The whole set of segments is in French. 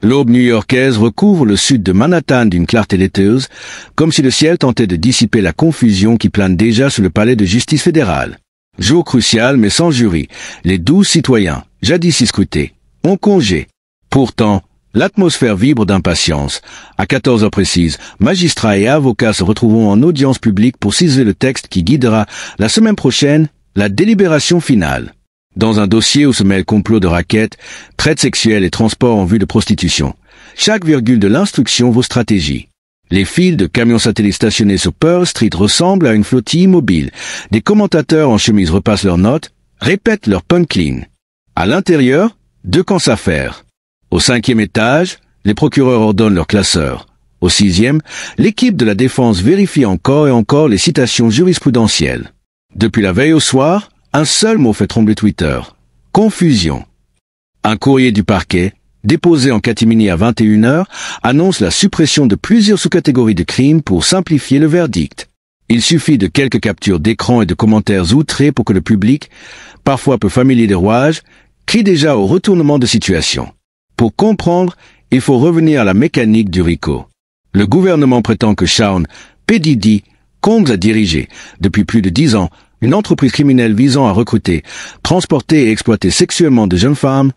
L'aube new-yorkaise recouvre le sud de Manhattan d'une clarté laiteuse, comme si le ciel tentait de dissiper la confusion qui plane déjà sur le palais de justice fédérale. Jour crucial mais sans jury, les 12 citoyens, jadis y scrutés, ont congé. Pourtant, l'atmosphère vibre d'impatience. À 14 heures précises, magistrats et avocats se retrouveront en audience publique pour ciseler le texte qui guidera, la semaine prochaine, la délibération finale. Dans un dossier où se mêlent complot de raquettes, traite sexuelle et transport en vue de prostitution. Chaque virgule de l'instruction vaut stratégie. Les fils de camions satellites stationnés sur Pearl Street ressemblent à une flottille immobile. Des commentateurs en chemise repassent leurs notes, répètent leur punchline. À l'intérieur, 2 camps s'affairent. Au 5e étage, les procureurs ordonnent leurs classeurs. Au 6e, l'équipe de la défense vérifie encore et encore les citations jurisprudentielles. Depuis la veille au soir, un seul mot fait trembler Twitter. Confusion. Un courrier du parquet, déposé en catimini à 21h, annonce la suppression de plusieurs sous-catégories de crimes pour simplifier le verdict. Il suffit de quelques captures d'écran et de commentaires outrés pour que le public, parfois peu familier des rouages, crie déjà au retournement de situation. Pour comprendre, il faut revenir à la mécanique du RICO. Le gouvernement prétend que Sean P. Diddy Combs a dirigé, depuis plus de 10 ans, une entreprise criminelle visant à recruter, transporter et exploiter sexuellement de jeunes femmes,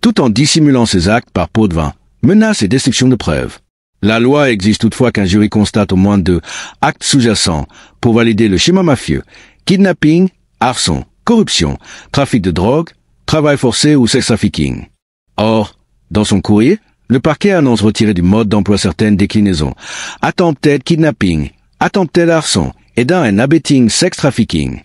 tout en dissimulant ses actes par pot de vin, menaces et destruction de preuves. La loi exige toutefois qu'un jury constate au moins 2 actes sous-jacents pour valider le schéma mafieux: kidnapping, arson, corruption, trafic de drogue, travail forcé ou sex trafficking. Or, dans son courrier, le parquet annonce retirer du mode d'emploi certaines déclinaisons: attempted kidnapping, attempted arson, aidant and abetting sex trafficking.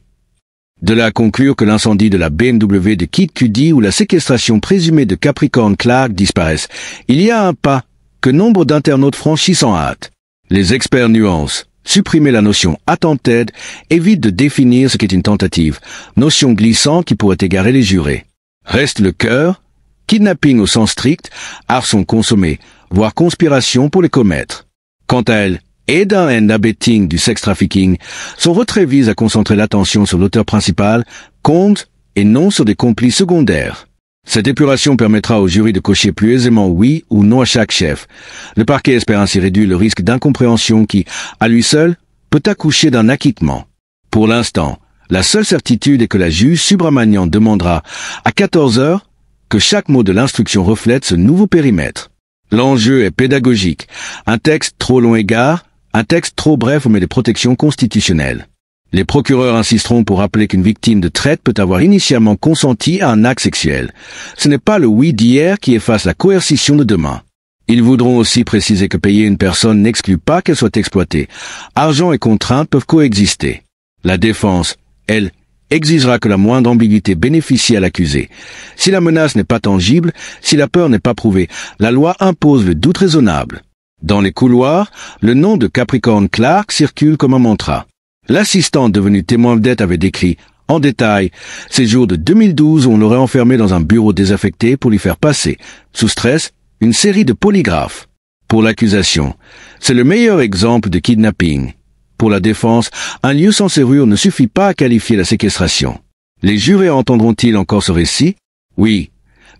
De là à conclure que l'incendie de la BMW de Kid Cudi ou la séquestration présumée de Capricorn Clark disparaissent, il y a un pas que nombre d'internautes franchissent en hâte. Les experts nuancent. Supprimer la notion attempted évite de définir ce qu'est une tentative, notion glissante qui pourrait égarer les jurés. Reste le cœur, kidnapping au sens strict, arson consommé, voire conspiration pour les commettre. Quant à elle, aidant and abetting du sex trafficking, son retrait vise à concentrer l'attention sur l'auteur principal, Combs, et non sur des complices secondaires. Cette épuration permettra au jury de cocher plus aisément oui ou non à chaque chef. Le parquet espère ainsi réduire le risque d'incompréhension qui, à lui seul, peut accoucher d'un acquittement. Pour l'instant, la seule certitude est que la juge Subramanian demandera, à 14 heures, que chaque mot de l'instruction reflète ce nouveau périmètre. L'enjeu est pédagogique. Un texte trop long égare, un texte trop bref omet des protections constitutionnelles. Les procureurs insisteront pour rappeler qu'une victime de traite peut avoir initialement consenti à un acte sexuel. Ce n'est pas le oui d'hier qui efface la coercition de demain. Ils voudront aussi préciser que payer une personne n'exclut pas qu'elle soit exploitée. Argent et contrainte peuvent coexister. La défense, elle, exigera que la moindre ambiguïté bénéficie à l'accusé. Si la menace n'est pas tangible, si la peur n'est pas prouvée, la loi impose le doute raisonnable. Dans les couloirs, le nom de Capricorn Clark circule comme un mantra. L'assistant devenu témoin vedette avait décrit, en détail, ces jours de 2012 où on l'aurait enfermé dans un bureau désaffecté pour lui faire passer, sous stress, une série de polygraphes. Pour l'accusation, c'est le meilleur exemple de kidnapping. Pour la défense, un lieu sans serrure ne suffit pas à qualifier la séquestration. Les jurés entendront-ils encore ce récit? Oui.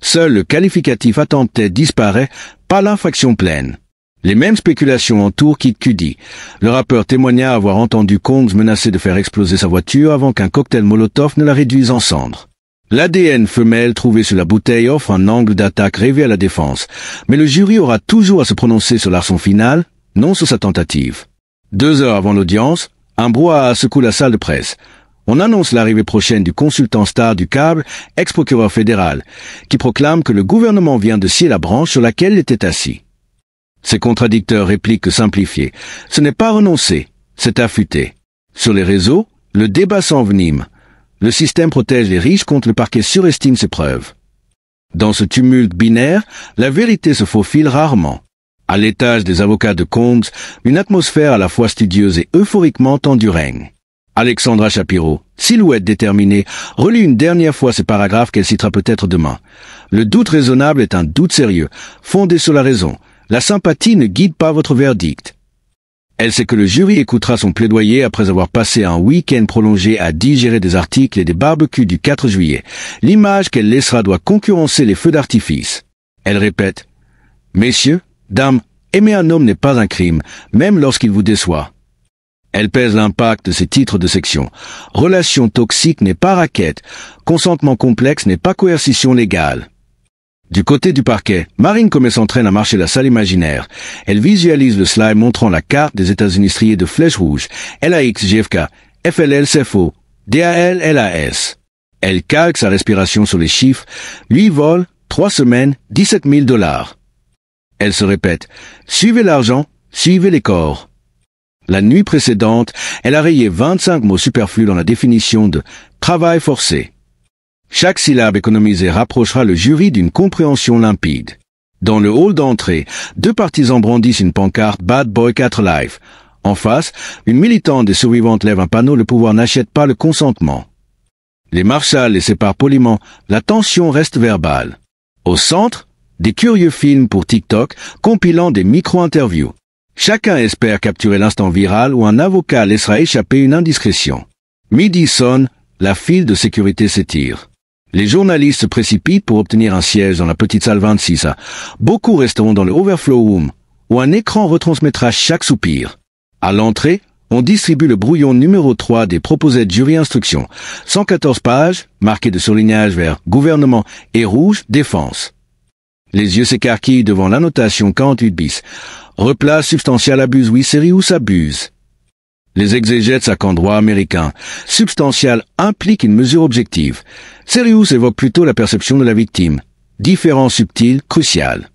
Seul le qualificatif attempté disparaît, pas l'infraction pleine. Les mêmes spéculations entourent Kid Cudi. Le rappeur témoigna avoir entendu Combs menacer de faire exploser sa voiture avant qu'un cocktail Molotov ne la réduise en cendres. L'ADN femelle trouvé sur la bouteille offre un angle d'attaque rêvé à la défense, mais le jury aura toujours à se prononcer sur l'arson final, non sur sa tentative. 2 heures avant l'audience, un brouhaha secoue la salle de presse. On annonce l'arrivée prochaine du consultant star du câble, ex-procureur fédéral, qui proclame que le gouvernement vient de scier la branche sur laquelle il était assis. Ses contradicteurs répliquent que simplifier, ce n'est pas renoncer, c'est affûter. Sur les réseaux, le débat s'envenime. Le système protège les riches contre le parquet surestime ses preuves. Dans ce tumulte binaire, la vérité se faufile rarement. À l'étage des avocats de Combs, une atmosphère à la fois studieuse et euphoriquement tendue règne. Alexandra Shapiro, silhouette déterminée, relit une dernière fois ces paragraphes qu'elle citera peut-être demain. Le doute raisonnable est un doute sérieux, fondé sur la raison. La sympathie ne guide pas votre verdict. Elle sait que le jury écoutera son plaidoyer après avoir passé un week-end prolongé à digérer des articles et des barbecues du 4 juillet. L'image qu'elle laissera doit concurrencer les feux d'artifice. Elle répète: Messieurs, dames, aimer un homme n'est pas un crime, même lorsqu'il vous déçoit. Elle pèse l'impact de ces titres de section. Relation toxique n'est pas raquette. Consentement complexe n'est pas coercition légale. Du côté du parquet, Marine Comey s'entraîne à marcher la salle imaginaire. Elle visualise le slide montrant la carte des États-Unis striée de flèches rouges. LAX, JFK, FLL, CFO, DAL, LAS. Elle calque sa respiration sur les chiffres. 8 vols, 3 semaines, 17 000 $. Elle se répète. Suivez l'argent, suivez les corps. La nuit précédente, elle a rayé 25 mots superflus dans la définition de « travail forcé ». Chaque syllabe économisée rapprochera le jury d'une compréhension limpide. Dans le hall d'entrée, 2 partisans brandissent une pancarte « Bad Boy 4 Life ». En face, une militante des survivantes lève un panneau « Le pouvoir n'achète pas le consentement ». Les marshals les séparent poliment, la tension reste verbale. Au centre, des curieux films pour TikTok compilant des micro-interviews. Chacun espère capturer l'instant viral où un avocat laissera échapper une indiscrétion. Midi sonne, la file de sécurité s'étire. Les journalistes se précipitent pour obtenir un siège dans la petite salle 26. Beaucoup resteront dans le overflow room, où un écran retransmettra chaque soupir. À l'entrée, on distribue le brouillon numéro 3 des proposés de jury instruction. 114 pages, marquées de surlignage vert gouvernement et rouge défense. Les yeux s'écarquillent devant l'annotation 48 bis. Replace substantiel abuse, oui, Serious abuse. Les exégètes s'accordent droit américain. Substantial implique une mesure objective. Serious évoque plutôt la perception de la victime. Différence subtile, cruciale.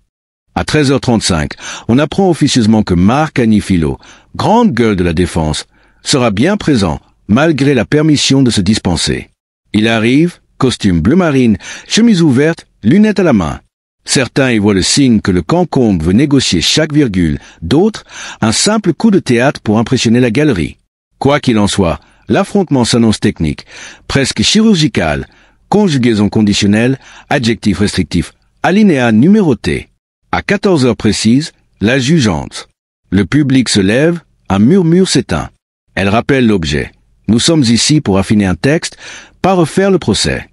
À 13h35, on apprend officieusement que Marc Agnifilo, grande gueule de la défense, sera bien présent, malgré la permission de se dispenser. Il arrive, costume bleu marine, chemise ouverte, lunettes à la main. Certains y voient le signe que le Cancombe veut négocier chaque virgule, d'autres, un simple coup de théâtre pour impressionner la galerie. Quoi qu'il en soit, l'affrontement s'annonce technique, presque chirurgical, conjugaison conditionnelle, adjectif restrictif, alinéa numéroté. À 14h précises, la juge entre. Le public se lève, un murmure s'éteint. Elle rappelle l'objet. Nous sommes ici pour affiner un texte, pas refaire le procès.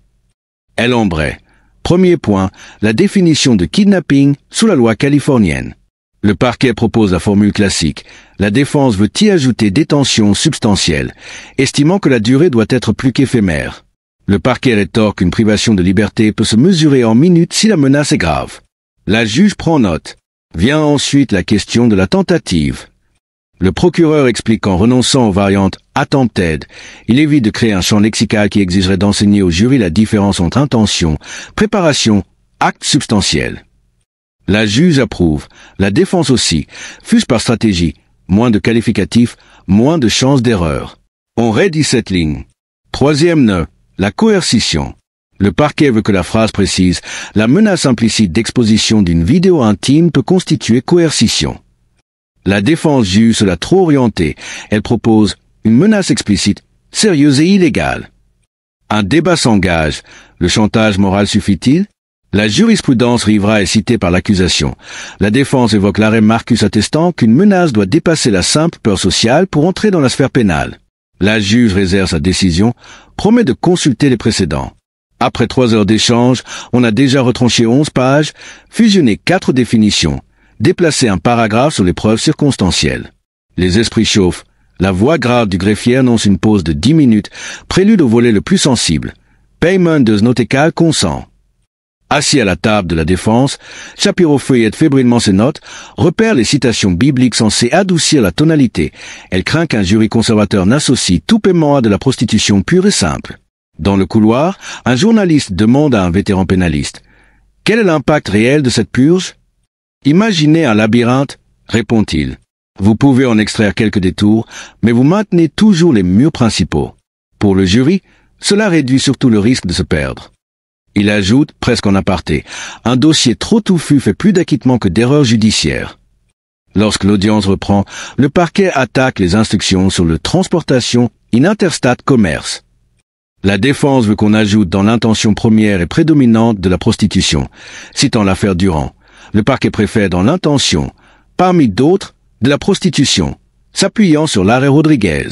Elle embraye. Premier point, la définition de kidnapping sous la loi californienne. Le parquet propose la formule classique. La défense veut y ajouter détention substantielle, estimant que la durée doit être plus qu'éphémère. Le parquet rétorque qu'une privation de liberté peut se mesurer en minutes si la menace est grave. La juge prend note. Vient ensuite la question de la tentative. Le procureur explique qu'en renonçant aux variantes « attempted », il évite de créer un champ lexical qui exigerait d'enseigner au jury la différence entre intention, préparation, acte substantiel. La juge approuve, la défense aussi, fût-ce par stratégie, moins de qualificatifs, moins de chances d'erreur. On raidit cette ligne. Troisième nœud, la coercition. Le parquet veut que la phrase précise « La menace implicite d'exposition d'une vidéo intime peut constituer coercition ». La défense juge cela trop orienté. Elle propose une menace explicite, sérieuse et illégale. Un débat s'engage. Le chantage moral suffit-il? La jurisprudence rivera est citée par l'accusation. La défense évoque l'arrêt Marcus attestant qu'une menace doit dépasser la simple peur sociale pour entrer dans la sphère pénale. La juge réserve sa décision, promet de consulter les précédents. Après 3 heures d'échange, on a déjà retranché 11 pages, fusionné 4 définitions, déplacer un paragraphe sur les preuves circonstancielles. Les esprits chauffent. La voix grave du greffier annonce une pause de 10 minutes, prélude au volet le plus sensible. Payment does not equal consent. Assis à la table de la défense, Shapiro feuillette fébrilement ses notes, repère les citations bibliques censées adoucir la tonalité. Elle craint qu'un jury conservateur n'associe tout paiement à de la prostitution pure et simple. Dans le couloir, un journaliste demande à un vétéran pénaliste « Quel est l'impact réel de cette purge ?» « Imaginez un labyrinthe, répond-il. Vous pouvez en extraire quelques détours, mais vous maintenez toujours les murs principaux. Pour le jury, cela réduit surtout le risque de se perdre. Il ajoute, presque en aparté, un dossier trop touffu fait plus d'acquittement que d'erreurs judiciaires. Lorsque l'audience reprend, le parquet attaque les instructions sur le transportation in interstate commerce. La défense veut qu'on ajoute dans l'intention première et prédominante de la prostitution, citant l'affaire Durand. Le parquet préfère dans l'intention, parmi d'autres, de la prostitution, s'appuyant sur l'arrêt Rodriguez.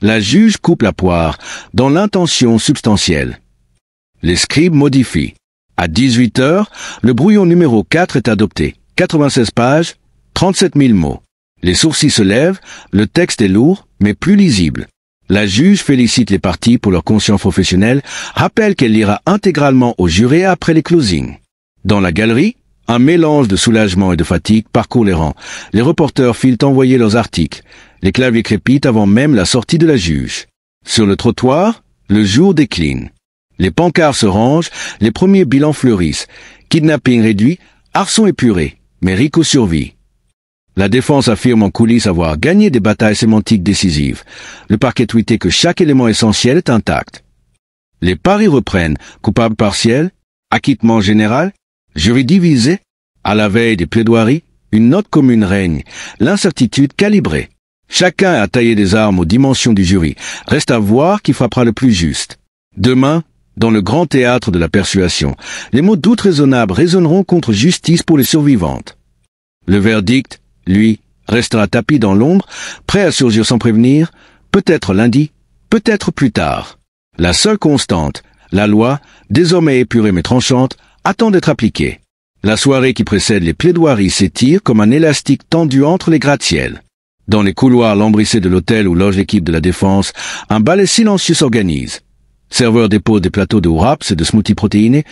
La juge coupe la poire dans l'intention substantielle. Les scribes modifient. À 18h, le brouillon numéro 4 est adopté. 96 pages, 37 000 mots. Les sourcils se lèvent, le texte est lourd, mais plus lisible. La juge félicite les parties pour leur conscience professionnelle, rappelle qu'elle lira intégralement au juré après les closings. Dans la galerie, un mélange de soulagement et de fatigue parcourt les rangs. Les reporters filent envoyer leurs articles. Les claviers crépitent avant même la sortie de la juge. Sur le trottoir, le jour décline. Les pancartes se rangent, les premiers bilans fleurissent. Kidnapping réduit, arçon épuré, mais Rico survit. La défense affirme en coulisses avoir gagné des batailles sémantiques décisives. Le parquet tweetait que chaque élément essentiel est intact. Les paris reprennent, coupable partiel, acquittement général, jury divisé. À la veille des plaidoiries, une note commune règne, l'incertitude calibrée. Chacun a taillé des armes aux dimensions du jury. Reste à voir qui frappera le plus juste. Demain, dans le grand théâtre de la persuasion, les mots doute raisonnables résonneront contre justice pour les survivantes. Le verdict, lui, restera tapis dans l'ombre, prêt à surgir sans prévenir, peut-être lundi, peut-être plus tard. La seule constante, la loi, désormais épurée mais tranchante, attend d'être appliquée. La soirée qui précède les plaidoiries s'étire comme un élastique tendu entre les gratte-ciels. Dans les couloirs lambrissés de l'hôtel où loge l'équipe de la défense, un ballet silencieux s'organise. Serveur dépose des plateaux de wraps et de smoothies protéinés,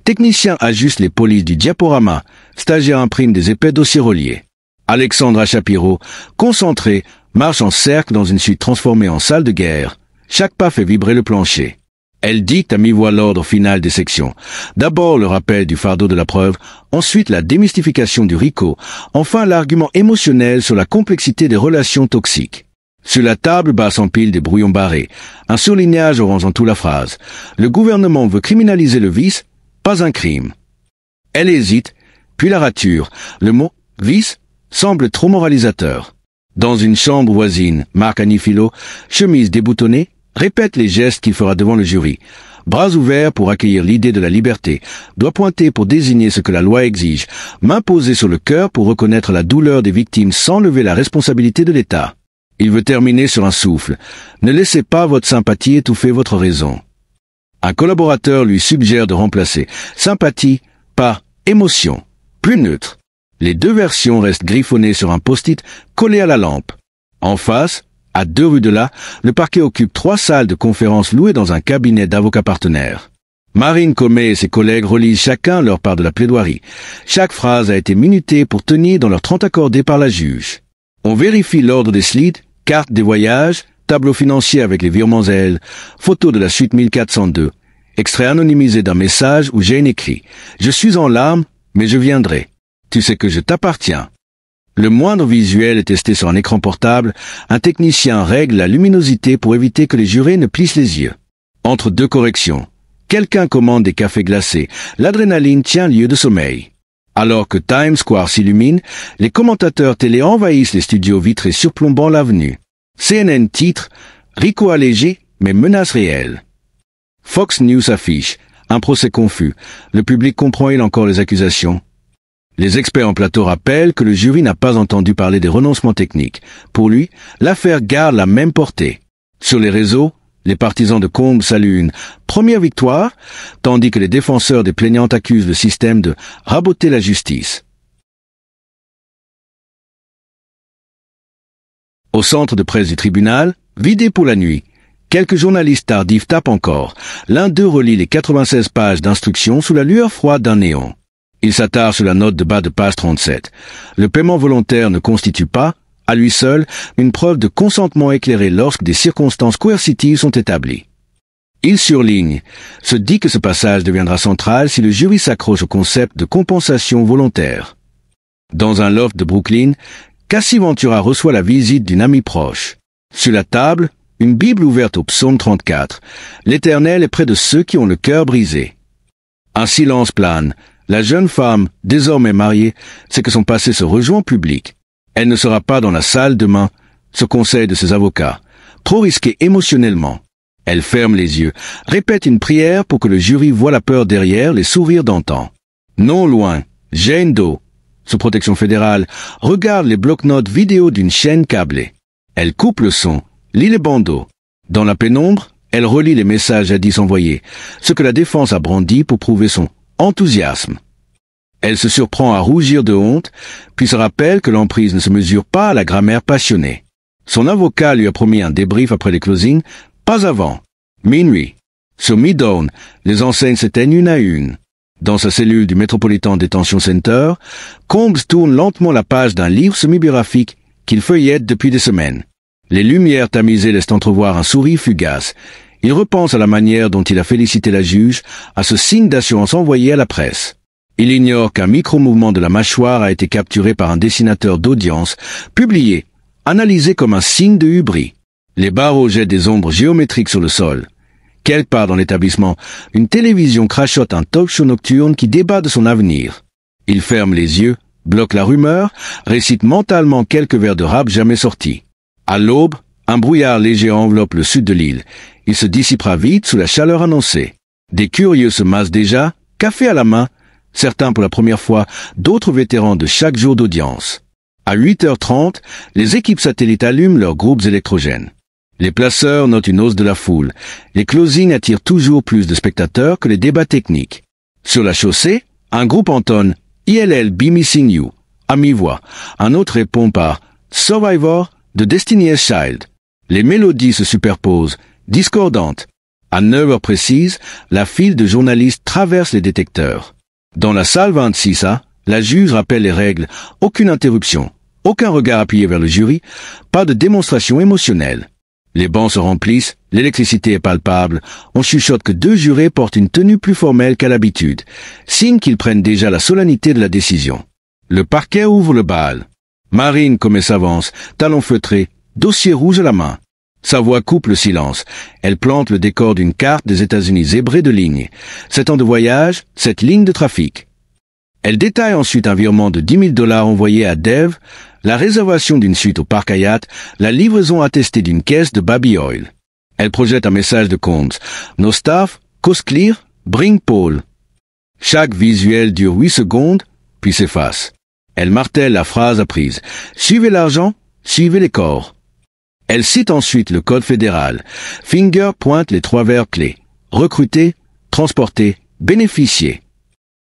technicien ajuste les polices du diaporama, stagiaire imprime des épais dossiers reliés. Alexandra Shapiro, concentrée, marche en cercle dans une suite transformée en salle de guerre. Chaque pas fait vibrer le plancher. Elle dicte à mi-voix l'ordre final des sections. D'abord le rappel du fardeau de la preuve, ensuite la démystification du RICO, enfin l'argument émotionnel sur la complexité des relations toxiques. Sur la table bas s'empilent des brouillons barrés, un surlignage orangeant toute la phrase. Le gouvernement veut criminaliser le vice, pas un crime. Elle hésite, puis la rature. Le mot « vice » semble trop moralisateur. Dans une chambre voisine, Marc Anifilo, chemise déboutonnée, répète les gestes qu'il fera devant le jury. Bras ouverts pour accueillir l'idée de la liberté, doigt pointé pour désigner ce que la loi exige, main posée sur le cœur pour reconnaître la douleur des victimes sans lever la responsabilité de l'État. Il veut terminer sur un souffle. Ne laissez pas votre sympathie étouffer votre raison. Un collaborateur lui suggère de remplacer sympathie par émotion, plus neutre. Les deux versions restent griffonnées sur un post-it collé à la lampe. En face, à 2 rues de là, le parquet occupe 3 salles de conférence louées dans un cabinet d'avocats partenaires. Marine Comey et ses collègues relisent chacun leur part de la plaidoirie. Chaque phrase a été minutée pour tenir dans leurs 30 accordés par la juge. On vérifie l'ordre des slides, carte des voyages, tableau financier avec les virements Zelle, photo de la suite 1402, extrait anonymisé d'un message où Jane écrit « Je suis en larmes, mais je viendrai. Tu sais que je t'appartiens. » Le moindre visuel est testé sur un écran portable, un technicien règle la luminosité pour éviter que les jurés ne plissent les yeux. Entre 2 corrections, quelqu'un commande des cafés glacés, l'adrénaline tient lieu de sommeil. Alors que Times Square s'illumine, les commentateurs télé envahissent les studios vitrés surplombant l'avenue. CNN titre « RICO allégé, mais menace réelle ». Fox News affiche « Un procès confus. Le public comprend-il encore les accusations ?» Les experts en plateau rappellent que le jury n'a pas entendu parler des renoncements techniques. Pour lui, l'affaire garde la même portée. Sur les réseaux, les partisans de Combs saluent une première victoire, tandis que les défenseurs des plaignantes accusent le système de raboter la justice. Au centre de presse du tribunal, vidé pour la nuit, quelques journalistes tardifs tapent encore. L'un d'eux relit les 96 pages d'instructions sous la lueur froide d'un néon. Il s'attarde sur la note de bas de page 37. Le paiement volontaire ne constitue pas, à lui seul, une preuve de consentement éclairé lorsque des circonstances coercitives sont établies. Il surligne, se dit que ce passage deviendra central si le jury s'accroche au concept de compensation volontaire. Dans un loft de Brooklyn, Cassie Ventura reçoit la visite d'une amie proche. Sur la table, une Bible ouverte au psaume 34. L'Éternel est près de ceux qui ont le cœur brisé. Un silence plane. La jeune femme, désormais mariée, sait que son passé se rejoint en public. Elle ne sera pas dans la salle demain, ce conseil de ses avocats. Trop risqué émotionnellement. Elle ferme les yeux, répète une prière pour que le jury voie la peur derrière les sourires d'antan. Non loin, Jane Doe, sous protection fédérale, regarde les bloc-notes vidéo d'une chaîne câblée. Elle coupe le son, lit les bandeaux. Dans la pénombre, elle relit les messages jadis envoyés, ce que la défense a brandi pour prouver son enthousiasme. Elle se surprend à rougir de honte, puis se rappelle que l'emprise ne se mesure pas à la grammaire passionnée. Son avocat lui a promis un débrief après les closings, pas avant. Minuit. Sur Midtown, les enseignes s'éteignent une à une. Dans sa cellule du Metropolitan Detention Center, Combs tourne lentement la page d'un livre semi-biographique qu'il feuillette depuis des semaines. Les lumières tamisées laissent entrevoir un sourire fugace. Il repense à la manière dont il a félicité la juge, à ce signe d'assurance envoyé à la presse. Il ignore qu'un micro-mouvement de la mâchoire a été capturé par un dessinateur d'audience, publié, analysé comme un signe de hubris. Les barreaux jettent des ombres géométriques sur le sol. Quelque part dans l'établissement, une télévision crachote un talk-show nocturne qui débat de son avenir. Il ferme les yeux, bloque la rumeur, récite mentalement quelques vers de rap jamais sortis. À l'aube, un brouillard léger enveloppe le sud de l'île. Il se dissipera vite sous la chaleur annoncée. Des curieux se massent déjà, café à la main, certains pour la première fois, d'autres vétérans de chaque jour d'audience. À 8h30, les équipes satellites allument leurs groupes électrogènes. Les placeurs notent une hausse de la foule. Les closings attirent toujours plus de spectateurs que les débats techniques. Sur la chaussée, un groupe entonne « ILL Be Missing You » à mi-voix. Un autre répond par « Survivor » de Destiny's Child. Les mélodies se superposent, discordantes. À 9h précises, la file de journalistes traverse les détecteurs. Dans la salle 26A, la juge rappelle les règles. Aucune interruption, aucun regard appuyé vers le jury, pas de démonstration émotionnelle. Les bancs se remplissent, l'électricité est palpable, on chuchote que 2 jurés portent une tenue plus formelle qu'à l'habitude, signe qu'ils prennent déjà la solennité de la décision. Le parquet ouvre le bal. Marine comme elle s'avance, talons feutrés, dossier rouge à la main. Sa voix coupe le silence. Elle plante le décor d'une carte des États-Unis zébrée de lignes. 7 ans de voyage, 7 lignes de trafic. Elle détaille ensuite un virement de $10 000 envoyé à Dev, la réservation d'une suite au Park Hyatt, la livraison attestée d'une caisse de Baby Oil. Elle projette un message de Combs. Nos staffs, Coast Clear, bring Paul. Chaque visuel dure 8 secondes, puis s'efface. Elle martèle la phrase apprise. Suivez l'argent, suivez les corps. Elle cite ensuite le code fédéral. Finger pointe les 3 verbes clés. Recruter, transporter, bénéficier.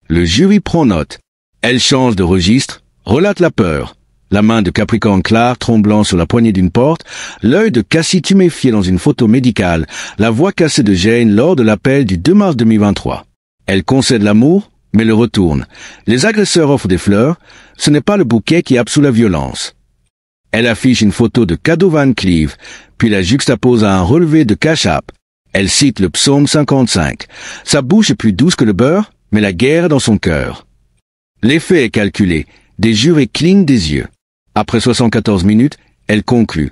Le jury prend note. Elle change de registre, relate la peur. La main de Capricorne Clark tremblant sur la poignée d'une porte, l'œil de Cassie tuméfié dans une photo médicale, la voix cassée de Jane lors de l'appel du 2 mars 2023. Elle concède l'amour, mais le retourne. Les agresseurs offrent des fleurs, ce n'est pas le bouquet qui absout la violence. Elle affiche une photo de Cadeau Van Cleave, puis la juxtapose à un relevé de Cash App. Elle cite le psaume 55. Sa bouche est plus douce que le beurre, mais la guerre est dans son cœur. L'effet est calculé. Des jurés clignent des yeux. Après 74 minutes, elle conclut.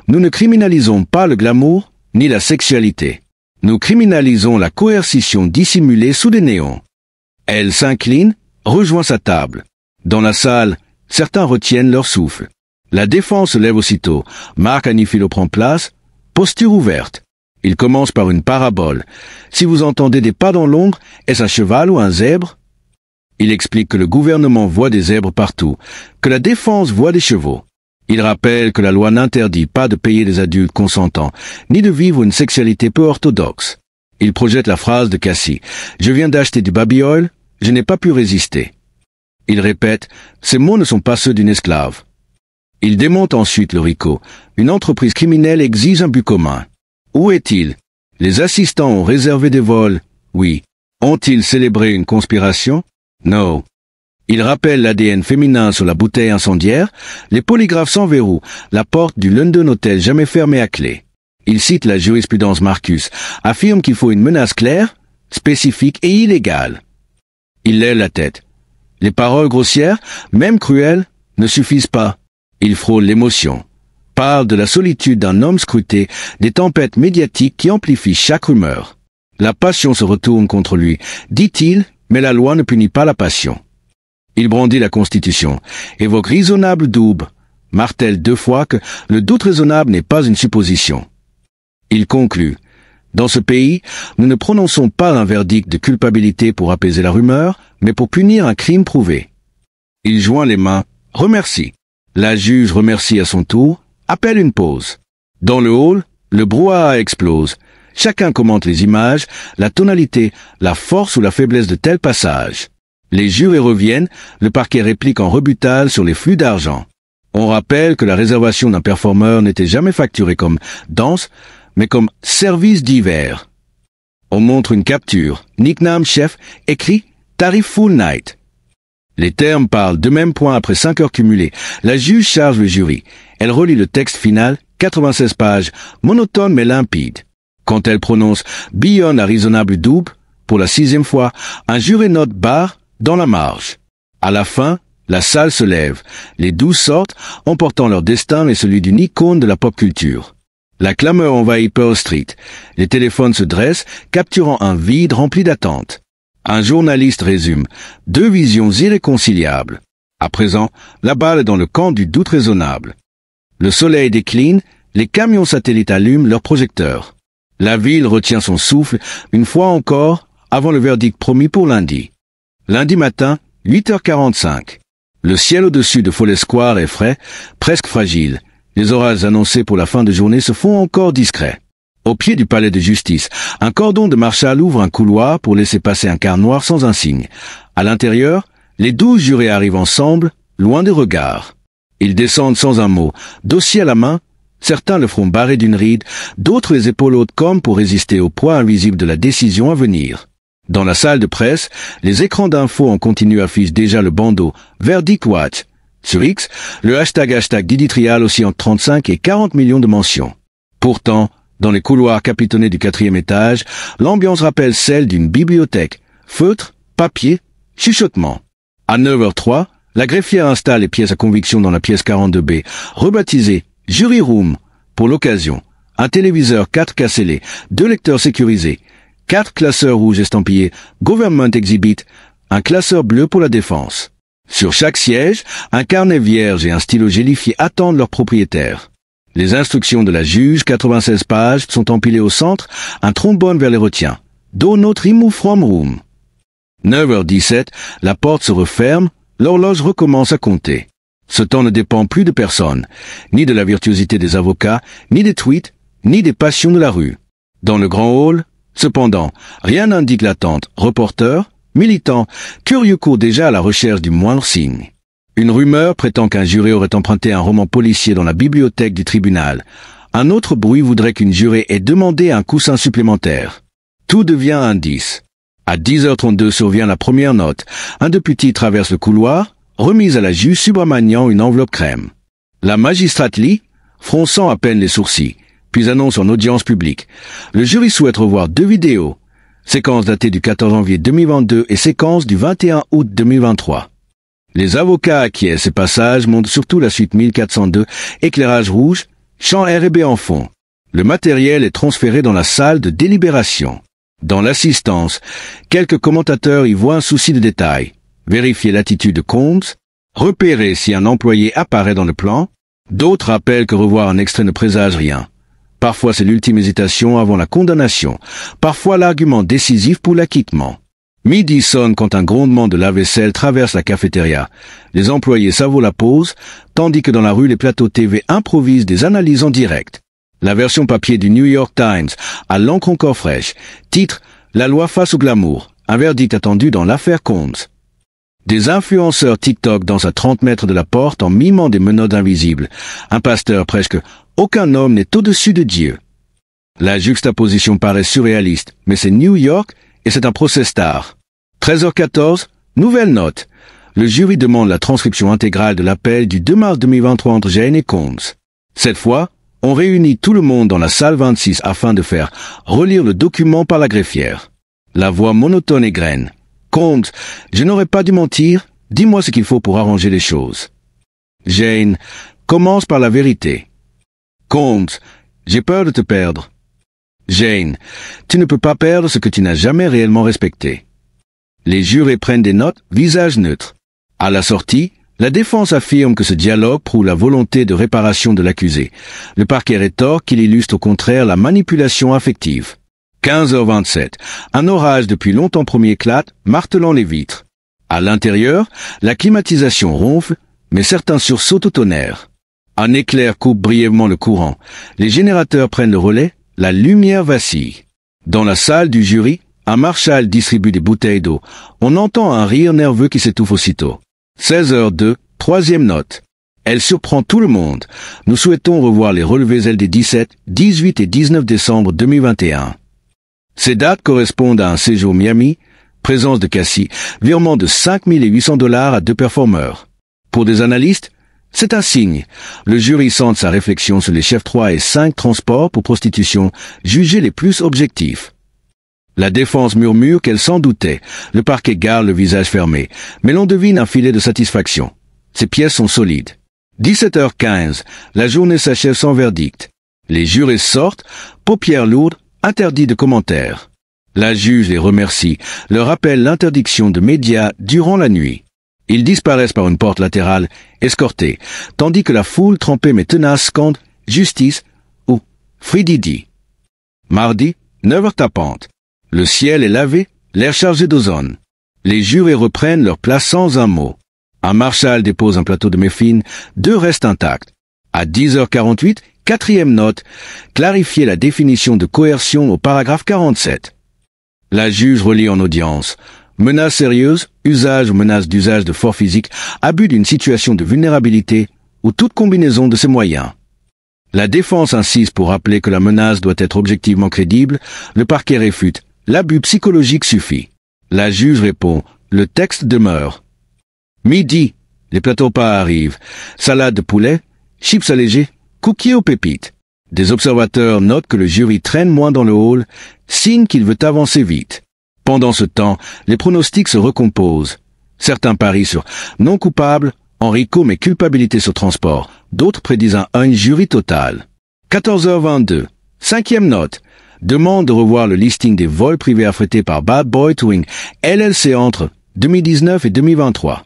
Nous ne criminalisons pas le glamour, ni la sexualité. Nous criminalisons la coercition dissimulée sous des néons. Elle s'incline, rejoint sa table. Dans la salle, certains retiennent leur souffle. La défense se lève aussitôt. Marc Anifilo prend place, posture ouverte. Il commence par une parabole. Si vous entendez des pas dans l'ombre, est-ce un cheval ou un zèbre? Il explique que le gouvernement voit des zèbres partout, que la défense voit des chevaux. Il rappelle que la loi n'interdit pas de payer des adultes consentants, ni de vivre une sexualité peu orthodoxe. Il projette la phrase de Cassie. « Je viens d'acheter du Baby Oil, je n'ai pas pu résister. » Il répète « Ces mots ne sont pas ceux d'une esclave. » Il démonte ensuite le RICO. Une entreprise criminelle exige un but commun. Où est-il? Les assistants ont réservé des vols. Oui. Ont-ils célébré une conspiration? Non. Il rappelle l'ADN féminin sur la bouteille incendiaire, les polygraphes sans verrou, la porte du London Hotel jamais fermée à clé. Il cite la jurisprudence Marcus, affirme qu'il faut une menace claire, spécifique et illégale. Il lève la tête. Les paroles grossières, même cruelles, ne suffisent pas. Il frôle l'émotion. Parle de la solitude d'un homme scruté, des tempêtes médiatiques qui amplifient chaque rumeur. La passion se retourne contre lui, dit-il, mais la loi ne punit pas la passion. Il brandit la Constitution, évoque raisonnable double, martèle 2 fois que le doute raisonnable n'est pas une supposition. Il conclut. Dans ce pays, nous ne prononçons pas un verdict de culpabilité pour apaiser la rumeur, mais pour punir un crime prouvé. Il joint les mains, remercie. La juge remercie à son tour, appelle une pause. Dans le hall, le brouhaha explose. Chacun commente les images, la tonalité, la force ou la faiblesse de tel passage. Les jurés reviennent, le parquet réplique en rebutal sur les flux d'argent. On rappelle que la réservation d'un performeur n'était jamais facturée comme danse, mais comme service divers. On montre une capture, nickname chef, écrit tarif full night. Les termes parlent de même point après 5 heures cumulées. La juge charge le jury. Elle relit le texte final, 96 pages, monotone mais limpide. Quand elle prononce « beyond a reasonable double », pour la 6e fois, un juré note barre dans la marge. À la fin, la salle se lève. Les 12 sortent, emportant leur destin et celui d'une icône de la pop culture. La clameur envahit Pearl Street. Les téléphones se dressent, capturant un vide rempli d'attentes. Un journaliste résume « 2 visions irréconciliables ». À présent, la balle est dans le camp du doute raisonnable. Le soleil décline, les camions satellites allument leurs projecteurs. La ville retient son souffle, une fois encore, avant le verdict promis pour lundi. Lundi matin, 8h45. Le ciel au-dessus de Follet Square est frais, presque fragile. Les orages annoncés pour la fin de journée se font encore discrets. Au pied du palais de justice, un cordon de marshal ouvre un couloir pour laisser passer un car noir sans un signe. À l'intérieur, les 12 jurés arrivent ensemble, loin des regards. Ils descendent sans un mot, dossier à la main. Certains le front barré d'une ride, d'autres les épaules hautes comme pour résister au poids invisible de la décision à venir. Dans la salle de presse, les écrans d'infos en continu affichent déjà le bandeau « Verdict Watch ». Sur X, le hashtag Didi Trial aussi entre 35 et 40 millions de mentions. Pourtant, dans les couloirs capitonnés du 4e étage, l'ambiance rappelle celle d'une bibliothèque. Feutre, papier, chuchotement. À 9h03, la greffière installe les pièces à conviction dans la pièce 42B, rebaptisée Jury Room, pour l'occasion. Un téléviseur 4K scellé, 2 lecteurs sécurisés, 4 classeurs rouges estampillés Government Exhibit, un classeur bleu pour la défense. Sur chaque siège, un carnet vierge et un stylo gélifié attendent leur propriétaire. Les instructions de la juge, 96 pages, sont empilées au centre, un trombone vers les retiens. Do not remove from room. 9h17, la porte se referme, l'horloge recommence à compter. Ce temps ne dépend plus de personne, ni de la virtuosité des avocats, ni des tweets, ni des passions de la rue. Dans le grand hall, cependant, rien n'indique l'attente. Reporters, militants, curieux courent déjà à la recherche du moindre signe. Une rumeur prétend qu'un juré aurait emprunté un roman policier dans la bibliothèque du tribunal. Un autre bruit voudrait qu'une jurée ait demandé un coussin supplémentaire. Tout devient indice. À 10h32 survient la première note. Un député traverse le couloir, remise à la juge Subramanian une enveloppe crème. La magistrate lit, fronçant à peine les sourcils, puis annonce en audience publique. Le jury souhaite revoir 2 vidéos. Séquence datée du 14 janvier 2022 et séquence du 21 août 2023. Les avocats acquiescent. Ces passages montrent surtout la suite 1402, éclairage rouge, chant R&B en fond. Le matériel est transféré dans la salle de délibération. Dans l'assistance, quelques commentateurs y voient un souci de détail. Vérifier l'attitude de Combs, repérer si un employé apparaît dans le plan. D'autres rappellent que revoir un extrait ne présage rien. Parfois c'est l'ultime hésitation avant la condamnation, parfois l'argument décisif pour l'acquittement. Midi sonne quand un grondement de lave-vaisselle traverse la cafétéria. Les employés savourent la pause, tandis que dans la rue les plateaux TV improvisent des analyses en direct. La version papier du New York Times, à l'encre encore fraîche, titre « La loi face au glamour », un verdict attendu dans l'affaire Combs. Des influenceurs TikTok dansent à 30 mètres de la porte en mimant des menottes invisibles. Un pasteur prêche que aucun homme n'est au-dessus de Dieu. La juxtaposition paraît surréaliste, mais c'est New York et c'est un procès star. 13h14, nouvelle note. Le jury demande la transcription intégrale de l'appel du 2 mars 2023 entre Jane et Combs. Cette fois, on réunit tout le monde dans la salle 26 afin de faire relire le document par la greffière. La voix monotone et graine. Combs, je n'aurais pas dû mentir, dis-moi ce qu'il faut pour arranger les choses. Jane, commence par la vérité. Combs, j'ai peur de te perdre. Jane, tu ne peux pas perdre ce que tu n'as jamais réellement respecté. Les jurés prennent des notes, visage neutre. À la sortie, la défense affirme que ce dialogue prouve la volonté de réparation de l'accusé. Le parquet rétorque qu'il illustre au contraire la manipulation affective. 15h27, un orage depuis longtemps promis éclate, martelant les vitres. À l'intérieur, la climatisation ronfle, mais certains sursautent au tonnerre. Un éclair coupe brièvement le courant. Les générateurs prennent le relais, la lumière vacille. Dans la salle du jury, Un marshal distribue des bouteilles d'eau. On entend un rire nerveux qui s'étouffe aussitôt. 16h02, troisième note. Elle surprend tout le monde. Nous souhaitons revoir les relevés L des 17, 18 et 19 décembre 2021. Ces dates correspondent à un séjour Miami, présence de Cassie, virement de $5 800 à 2 performeurs. Pour des analystes, c'est un signe. Le jury centre sa réflexion sur les chefs 3 et 5 transports pour prostitution, jugés les plus objectifs. La défense murmure qu'elle s'en doutait. Le parquet garde le visage fermé, mais l'on devine un filet de satisfaction. Ces pièces sont solides. 17h15, la journée s'achève sans verdict. Les jurés sortent, paupières lourdes, interdits de commentaires. La juge les remercie, leur rappelle l'interdiction de médias durant la nuit. Ils disparaissent par une porte latérale, escortés, tandis que la foule trempée mais tenace scande « Justice » ou « Frididi ». Mardi, 9h tapantes. Le ciel est lavé, l'air chargé d'ozone. Les jurés reprennent leur place sans un mot. Un marshal dépose un plateau de méfine, 2 restent intacts. À 10h48, quatrième note, clarifier la définition de coercion au paragraphe 47. La juge relit en audience. Menace sérieuse, usage ou menace d'usage de force physique, abus d'une situation de vulnérabilité ou toute combinaison de ces moyens. La défense insiste pour rappeler que la menace doit être objectivement crédible. Le parquet réfute. L'abus psychologique suffit. La juge répond. Le texte demeure. Midi. Les plateaux repas arrivent. Salade de poulet, chips allégés, cookies aux pépites. Des observateurs notent que le jury traîne moins dans le hall, signe qu'il veut avancer vite. Pendant ce temps, les pronostics se recomposent. Certains parient sur non coupable, Enrico mais culpabilité sur transport. D'autres prédisent un jury total. 14h22. Cinquième note. Demande de revoir le listing des vols privés affrétés par Bad Boy Towing LLC entre 2019 et 2023.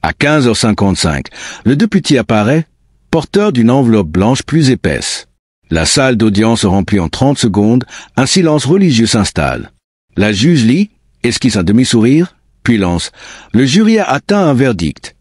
À 15h55, le député apparaît, porteur d'une enveloppe blanche plus épaisse. La salle d'audience se remplit en 30 secondes, un silence religieux s'installe. La juge lit, esquisse un demi-sourire, puis lance. Le jury a atteint un verdict.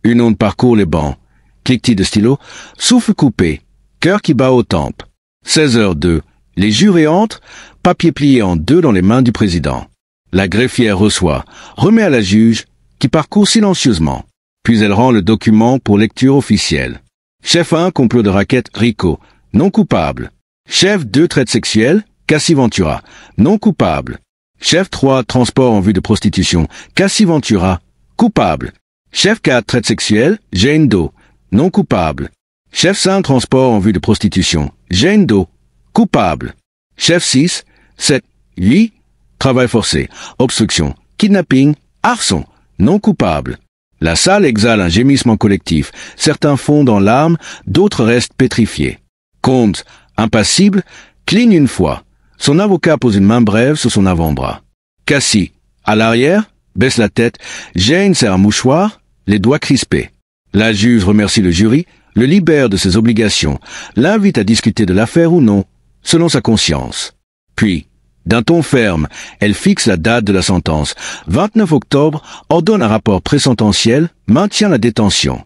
Une onde parcourt les bancs. Cliquetis de stylo, souffle coupé, cœur qui bat aux tempes. 16h02. Les jurés entrent, papier plié en 2 dans les mains du président. La greffière reçoit, remet à la juge, qui parcourt silencieusement. Puis elle rend le document pour lecture officielle. Chef 1, complot de raquette, Rico, non coupable. Chef 2, traite sexuelle, Cassie Ventura, non coupable. Chef 3, transport en vue de prostitution, Cassie Ventura, coupable. Chef 4, traite sexuelle, Jane Doe, non coupable. Chef 5, transport en vue de prostitution, Jane Doe, coupable. Chef 6, 7, 8, travail forcé, obstruction, kidnapping, arson, non coupable. La salle exhale un gémissement collectif. Certains fondent en larmes, d'autres restent pétrifiés. Combs, impassible, cligne une fois. Son avocat pose une main brève sur son avant-bras. Cassie, à l'arrière, baisse la tête. Jane serre un mouchoir, les doigts crispés. La juge remercie le jury, le libère de ses obligations, l'invite à discuter de l'affaire ou non, selon sa conscience. Puis, d'un ton ferme, elle fixe la date de la sentence. 29 octobre, ordonne un rapport présententiel, maintient la détention.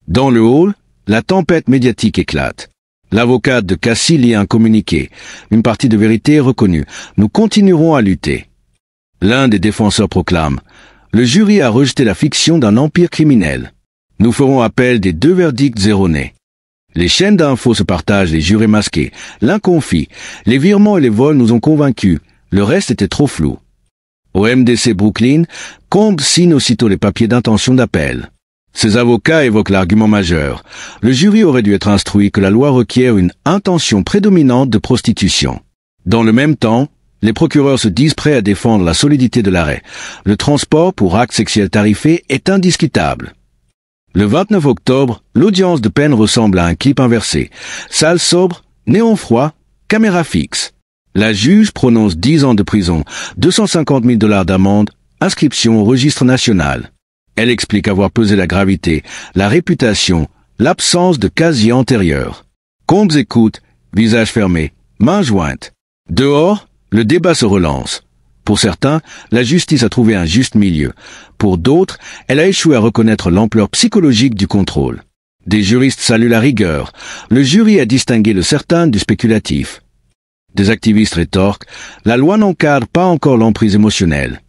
Dans le hall, la tempête médiatique éclate. L'avocate de Cassie lit un communiqué. Une partie de vérité est reconnue. Nous continuerons à lutter. L'un des défenseurs proclame. Le jury a rejeté la fiction d'un empire criminel. Nous ferons appel des 2 verdicts erronés. Les chaînes d'infos se partagent, les jurés masqués. L'un confie. Les virements et les vols nous ont convaincus. Le reste était trop flou. Au MDC Brooklyn, Combs signe aussitôt les papiers d'intention d'appel. Ses avocats évoquent l'argument majeur. Le jury aurait dû être instruit que la loi requiert une intention prédominante de prostitution. Dans le même temps, les procureurs se disent prêts à défendre la solidité de l'arrêt. Le transport pour acte sexuel tarifé est indiscutable. Le 29 octobre, l'audience de peine ressemble à un clip inversé. Salle sobre, néon froid, caméra fixe. La juge prononce 10 ans de prison, $250 000 d'amende, inscription au registre national. Elle explique avoir pesé la gravité, la réputation, l'absence de casier antérieur. Combs écoute, visage fermé, mains jointes. Dehors, le débat se relance. Pour certains, la justice a trouvé un juste milieu. Pour d'autres, elle a échoué à reconnaître l'ampleur psychologique du contrôle. Des juristes saluent la rigueur. Le jury a distingué le certain du spéculatif. Des activistes rétorquent, la loi n'encadre pas encore l'emprise émotionnelle.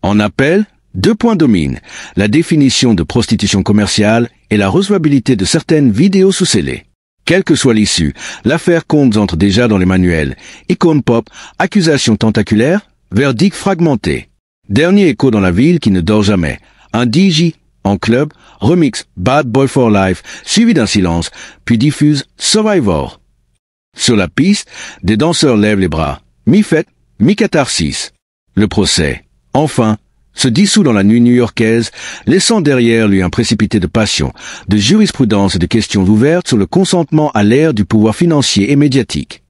En appel, 2 points dominent, la définition de prostitution commerciale et la recevabilité de certaines vidéos sous scellé. Quelle que soit l'issue, l'affaire Combs entre déjà dans les manuels. Icône pop, accusation tentaculaire, verdict fragmenté. Dernier écho dans la ville qui ne dort jamais. Un DJ, en club, remix Bad Boy for Life, suivi d'un silence, puis diffuse Survivor. Sur la piste, des danseurs lèvent les bras. Mi-fête, mi-catharsis. Le procès, enfin, se dissout dans la nuit new-yorkaise, laissant derrière lui un précipité de passion, de jurisprudence et de questions ouvertes sur le consentement à l'ère du pouvoir financier et médiatique.